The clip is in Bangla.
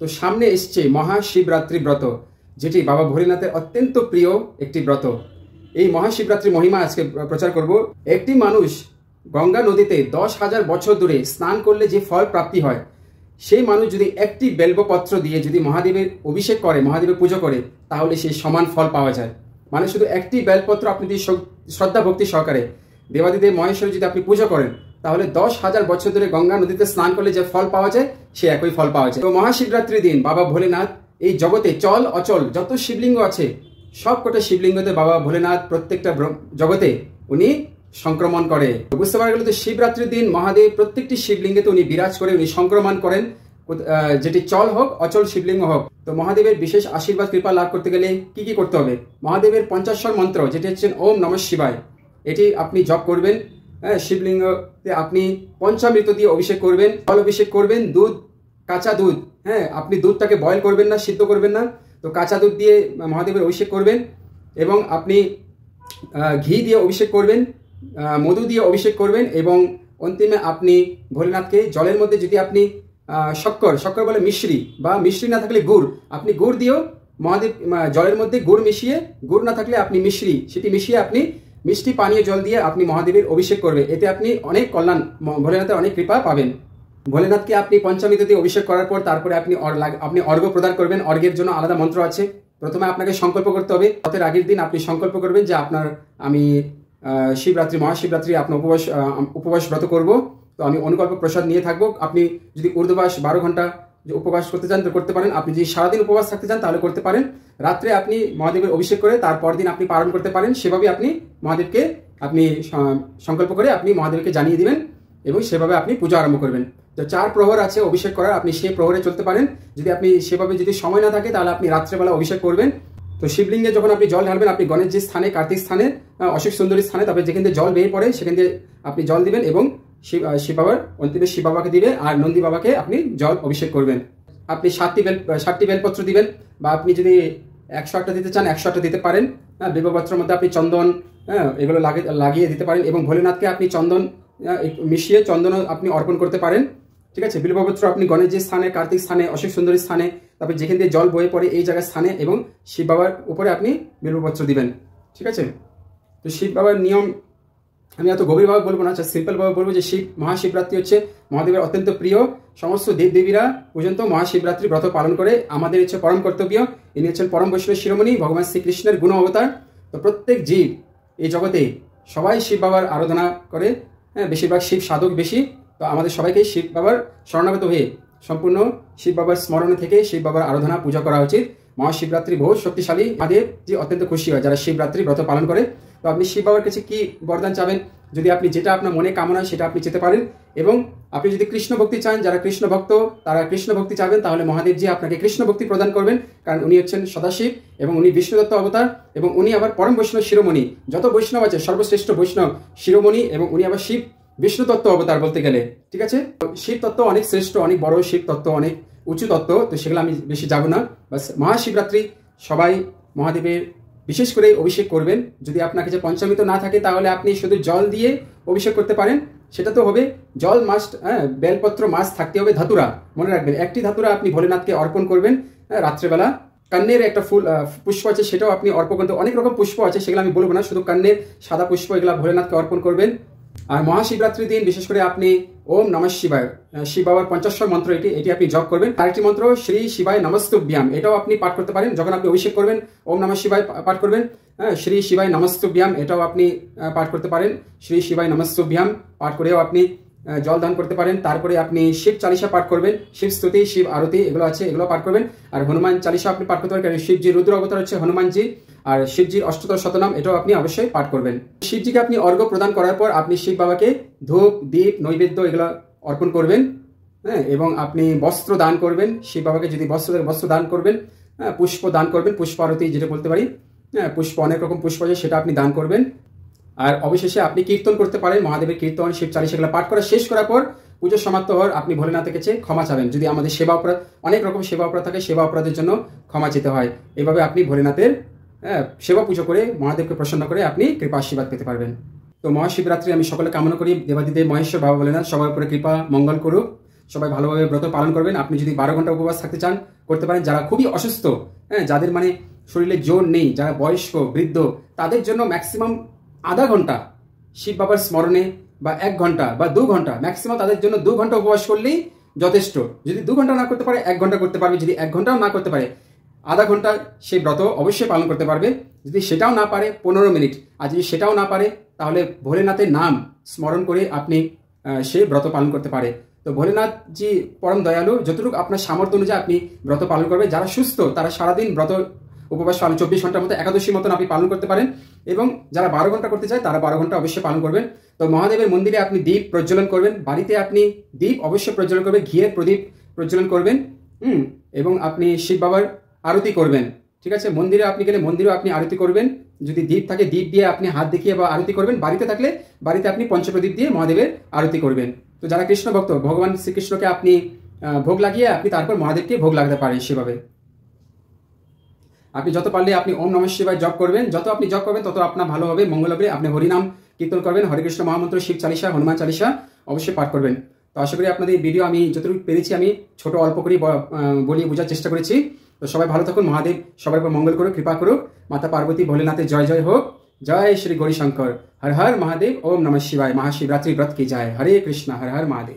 তো সামনে এসছে মহাশিবরাত্রি ব্রত, যেটি বাবা ভোলেনাথের অত্যন্ত প্রিয় একটি ব্রত। এই মহাশিবরাত্রি মহিমা আজকে প্রচার করব। একটি মানুষ গঙ্গা নদীতে 10,000 বছর দূরে স্নান করলে যে ফল প্রাপ্তি হয়, সেই মানুষ যদি একটি বেলবপত্র দিয়ে যদি মহাদেবের অভিষেক করে, মহাদেবের পুজো করে, তাহলে সেই সমান ফল পাওয়া যায়। মানে শুধু একটি বেলপত্র আপনি যদি শ্রদ্ধা ভক্তি সহকারে দেবাদিদেব মহেশ্বর যদি আপনি পুজো করেন, তাহলে 10,000 বছর ধরে গঙ্গা নদীতে স্নান করলে যে ফল পাওয়া যায়, সে একই ফল পাওয়া যায়। তো মহাশিবরাত্রির দিন বাবা ভোলেনাথ এই জগতে চল অচল যত শিবলিঙ্গ আছে, সব কটা শিবলিঙ্গতে বাবা ভোলেনাথ প্রত্যেকটা জগতে উনি সংক্রমণ করে। বুঝতে পারা গেল, তো শিবরাত্রির দিন মহাদেব প্রত্যেকটি শিবলিঙ্গেতে উনি বিরাজ করে, উনি সংক্রমণ করেন, যেটি চল হোক অচল শিবলিঙ্গ হোক। তো মহাদেবের বিশেষ আশীর্বাদ কৃপা লাভ করতে গেলে কি কি করতে হবে? মহাদেবের পঞ্চাশর মন্ত্র, যেটি হচ্ছে ওম নমঃ শিবায়, এটি আপনি জপ করবেন। শিবলিঙ্গতে আপনি পঞ্চামৃত দিয়ে অভিষেক করবেন, জল অভিষেক করবেন, দুধ, কাঁচা দুধ, আপনি দুধটাকে বয়েল করবেন না, সিদ্ধ করবেন না, তো কাঁচা দুধ দিয়ে মহাদেবের অভিষেক করবেন। এবং আপনি ঘি দিয়ে অভিষেক করবেন, মধু দিয়ে অভিষেক করবেন, এবং অন্তিমে আপনি ভোলেনাথকে জলের মধ্যে যদি আপনি শক্কর বলে মিশ্রি, বা মিশ্রি না থাকলে গুড়, আপনি গুড় দিয়েও মহাদেব জলের মধ্যে গুড় মিশিয়ে, গুড় না থাকলে আপনি মিশ্রি, সেটি মিশিয়ে আপনি মিষ্টি পানীয় জল দিয়ে আপনি মহাদেবের অভিষেক করবে। এতে আপনি অনেক কল্যাণ, ভোলেনাথের অনেক কৃপা পাবেন। ভোলেনাথকে আপনি পঞ্চামৃত দিয়ে অভিষেক করার পর তারপরে আপনি অর্ঘ্য প্রদান করবেন। অর্ঘ্যের জন্য আলাদা মন্ত্র আছে। প্রথমে আপনাকে সংকল্প করতে হবে। রথের আগের দিন আপনি সংকল্প করবেন যে আমি শিবরাত্রি, মহাশিবরাত্রি আপনার উপবাস ব্রত করব, তো আমি অনুকল্প প্রসাদ নিয়ে থাকবো। আপনি যদি ঊর্ধ্ববাস 12 ঘন্টা উপবাস করতে চান তো করতে পারেন। আপনি যদি সারাদিন উপবাস থাকতে চান তাহলে করতে পারেন। রাত্রে আপনি মহাদেবের অভিষেক করে তারপর দিন আপনি পালন করতে পারেন। সেভাবে আপনি মহাদেবকে সংকল্প করে আপনি মহাদেবকে জানিয়ে দিবেন এবং সেভাবে আপনি পুজো আরম্ভ করবেন। তো 4 প্রহর আছে অভিষেক করার, আপনি সেই প্রহরে চলতে পারেন। যদি আপনি সেভাবে যদি সময় না থাকে তাহলে আপনি রাত্রেবেলা অভিষেক করবেন। তো শিবলিঙ্গে যখন আপনি জল ঢালবেন, আপনি গণেশজির স্থানে, কার্তিক স্থানে, অশোক সুন্দরীর স্থানে, তারপরে যেখান থেকে জল বেরিয়ে পড়ে সেখান থেকে আপনি জল দিবেন এবং শিব বাবার অন্তিমে শিব বাবাকে দিবে, আর নন্দী বাবাকে আপনি জল অভিষেক করবেন। আপনি 7টি বেলপত্র দিবেন, বা আপনি যদি 108টা দিতে চান 108টা দিতে পারেন। বেলপত্রের মধ্যে আপনি চন্দন এগুলো লাগিয়ে দিতে পারেন, এবং ভোলেনাথকে আপনি চন্দন মিশিয়ে চন্দনও আপনি অর্পণ করতে পারেন। ঠিক আছে, বিল্বপত্র আপনি গণেশজির স্থানে, কার্তিক স্থানে, অশোক সুন্দরীর স্থানে, তারপরে যেখান দিয়ে জল বয়ে পড়ে এই জায়গার স্থানে এবং শিব বাবার উপরে আপনি বিল্বপত্র দিবেন। ঠিক আছে, তো শিব বাবার নিয়ম আমি এত গভীরভাবে বলবো না, সিম্পলভাবে বলবো যে মহাশিবরাত্রি হচ্ছে মহাদেবের অত্যন্ত প্রিয়। সমস্ত দেবদেবীরা পর্যন্ত মহাশিবরাত্রি ব্রত পালন করে। আমাদের হচ্ছে পরম কর্তব্য। ইনি হচ্ছেন পরম বৈষ্ণব শিরোমণি, ভগবান শ্রীকৃষ্ণের গুণ অবতার। তো প্রত্যেক জীব এই জগতে সবাই শিব বাবার আরাধনা করে, বেশিরভাগ শিব সাধক বেশি। তো আমাদের সবাইকে শিব বাবার শরণাগত হয়ে সম্পূর্ণ শিব বাবার স্মরণে থেকে শিব বাবার আরাধনা পূজা করা উচিত। মহাশিবরাত্রি বহু শক্তিশালী, মহাদেব যে অত্যন্ত খুশি হয় যারা শিবরাত্রি ব্রত পালন করে। তো আপনি শিব বাবার কাছে কি বরদান চাবেন? যদি আপনি যেটা আপনার মনে কামনা সেটা আপনি চেতে পারেন। এবং আপনি যদি কৃষ্ণ ভক্তি চান, যারা কৃষ্ণ ভক্ত তারা কৃষ্ণ ভক্তি চাবেন, তাহলে মহাদেবজি আপনাকে কৃষ্ণ ভক্তি প্রদান করবেন। কারণ উনি হচ্ছেন সদাশিব এবং উনি বিষ্ণুদত্ত অবতার, এবং উনি আবার পরম বৈষ্ণব শিরোমণি। যত বৈষ্ণব আছে সর্বশ্রেষ্ঠ বৈষ্ণব শিরোমণি, এবং উনি আবার শিব বিষ্ণু তত্ত্ব অবতার বলতে গেলে। ঠিক আছে, শিব তত্ত্ব অনেক শ্রেষ্ঠ, অনেক বড়, শিব তত্ত্ব অনেক উঁচু তত্ত্ব। তো সেগুলো আমি বেশি যাব না। বাস মহাশিবরাত্রি সবাই মহাদেবের বিশেষ করে অভিষেক করবেন। যদি আপনার কাছে পঞ্চামৃত না থাকে তাহলে আপনি শুধু জল দিয়ে অভিষেক করতে পারেন। সেটা তো হবে, জল মাস্ট, বেলপত্র মাস্ট থাকতে হবে। ধাতুরা মনে রাখবেন, একটি ধাতুরা আপনি ভোলেনাথকে অর্পণ করবেন রাত্রেবেলা। কান্নের একটা পুষ্প আছে, সেটাও আপনি অর্পণ করতে, অনেক রকম পুষ্প আছে সেগুলো আমি বলবো না, শুধু কান্নের সাদা পুষ্প এগুলো ভোলেনাথকে অর্পণ করবেন। আর মহাশিবরাত্রির দিন বিশেষ করে আপনি ওম নমঃ শিবায়, শিব বাবার পঞ্চাশর মন্ত্র এটি আপনি জপ করবেন। আরেকটি মন্ত্র শ্রী শিবায় নমস্তুভ্যাম, এটাও আপনি পাঠ করতে পারেন। যখন আপনি অভিষেক করবেন ওম নমঃ শিবায় পাঠ করবেন। শ্রী শিবায় নমস্তুভ্যাম এটাও আপনি পাঠ করতে পারেন। শ্রী শিবায় নমস্তুভ্যাম পাঠ করেও আপনি জল দান করতে পারেন। তারপরে আপনি শিব চালিসা পাঠ করবেন, শিব স্তুতি, শিব আরতি এগুলো আছে, এগুলো পাঠ করবেন। আর হনুমান চালিসা আপনি পাঠ করতে পারেন, কারণ শিবজি রুদ্র অবতার হচ্ছে হনুমানজি, আর শিবজির অষ্টতর শতনাম এটাও আপনি অবশ্যই পাঠ করবেন। শিবজিকে আপনি অর্ঘ্য প্রদান করার পর আপনি শিব বাবাকে ধূপ, দীপ, নৈবেদ্য এগুলো অর্পণ করবেন। এবং আপনি বস্ত্র দান করবেন। শিব বাবাকে যদি বস্ত্র দান করবেন, পুষ্প দান করবেন, পুষ্প আরতি যেটা বলতে পারি, পুষ্প অনেক রকম পুষ্প আছে, সেটা আপনি দান করবেন। আর অবশেষে আপনি কীর্তন করতে পারেন, মহাদেবের কীর্তন, শিব চালিসা সেগুলো পাঠ করা শেষ করার পর পুজো সমাপ্ত হওয়ার আপনি ভোলেনাথের কাছে ক্ষমা চাবেন। যদি আমাদের সেবা অপরাধ, অনেক রকম সেবা অপরাধ থাকে, সেবা অপরাধের জন্য ক্ষমা চেতে হয়। এভাবে আপনি ভোলেনাথের সেবা পুজো করে মহাদেবকে প্রসন্ন করে আপনি কৃপা আশীর্বাদ পেতে পারবেন। তো মহাশিবরাত্রি আমি সকলে কামনা করি দেবাদিদেব মহেশ্বর বাবা ভোলেনাথ সবার উপরে কৃপা মঙ্গল করুক। সবাই ভালোভাবে ব্রত পালন করবেন। আপনি যদি 12 ঘন্টা উপবাস থাকতে চান করতে পারেন। যারা খুবই অসুস্থ, হ্যাঁ, যাদের মানে শরীরে জোর নেই, যারা বয়স্ক বৃদ্ধ, তাদের জন্য ম্যাক্সিমাম আধা ঘন্টা শিব বাবার স্মরণে বা 1 ঘন্টা বা 2 ঘন্টা, ম্যাক্সিমাম তাদের জন্য 2 ঘন্টা উপবাস করলেই যথেষ্ট। যদি 2 ঘন্টা না করতে পারে 1 ঘন্টা করতে পারবে, যদি 1 ঘন্টাও না করতে পারে আধা ঘন্টা সেই ব্রত অবশ্যই পালন করতে পারবে। যদি সেটাও না পারে 15 মিনিট, আর যদি সেটাও না পারে তাহলে ভোলেনাথের নাম স্মরণ করে আপনি সেই ব্রত পালন করতে পারে। তো ভোলেনাথ জি পরম দয়ালু, যতটুকু আপনার সামর্থ্য অনুযায়ী আপনি ব্রত পালন করবে। যারা সুস্থ তারা সারাদিন ব্রত উপবাস পালন 24 ঘন্টার মতো একাদশীর মতন আপনি পালন করতে পারেন, এবং যারা 12 ঘন্টা করতে চায় তারা 12 ঘন্টা অবশ্যই পালন করবেন। তো মহাদেবের মন্দিরে আপনি দীপ প্রজ্বলন করবেন, বাড়িতে আপনি দীপ অবশ্যই প্রজ্বলন করবেন, ঘিয়ের প্রদীপ প্রজ্বলন করবেন, এবং আপনি শিব বাবার আরতি করবেন। ঠিক আছে, মন্দিরে আপনি গেলে মন্দিরেও আপনি আরতি করবেন। যদি দ্বীপ থাকে দ্বীপ দিয়ে আপনি হাত দেখিয়ে বা আরতি করবেন। বাড়িতে থাকলে বাড়িতে আপনি পঞ্চপ্রদীপ দিয়ে মহাদেবের আরতি করবেন। তো যারা কৃষ্ণ ভক্ত, ভগবান শ্রীকৃষ্ণকে আপনি ভোগ লাগিয়ে আপনি তারপর মহাদেবকে ভোগ লাগাতে পারেন সেভাবে। আপনি যত পারলে আপনি ওম নমঃ শিবায় জপ করবেন। যত আপনি জপ করবেন তত আপনার ভালো হবে, মঙ্গল হবে। আপনি হরিনাম কীর্তন করবেন, হরে কৃষ্ণ মহামন্ত্র, শিব চালিসা, হনুমান চালিসা অবশ্যই পাঠ করবেন। তো আশা করি আপনাদের এই ভিডিও আমি যতটুকু পেরেছি আমি ছোট অল্প করে বলিয়ে বোঝার চেষ্টা করেছি। তো সবাই ভালো থাকুন, মহাদেব সবার উপর মঙ্গল করুক, কৃপা করুক। মাতা পার্বতী ভোলেনাথের জয় জয় হোক। জয় শ্রী গৌরী শঙ্কর। হর হর মহাদেব। ওম নমঃ শিবায়। महाशिवरात्रि व्रत की जय। हरे कृष्णा। हर हर महादेव।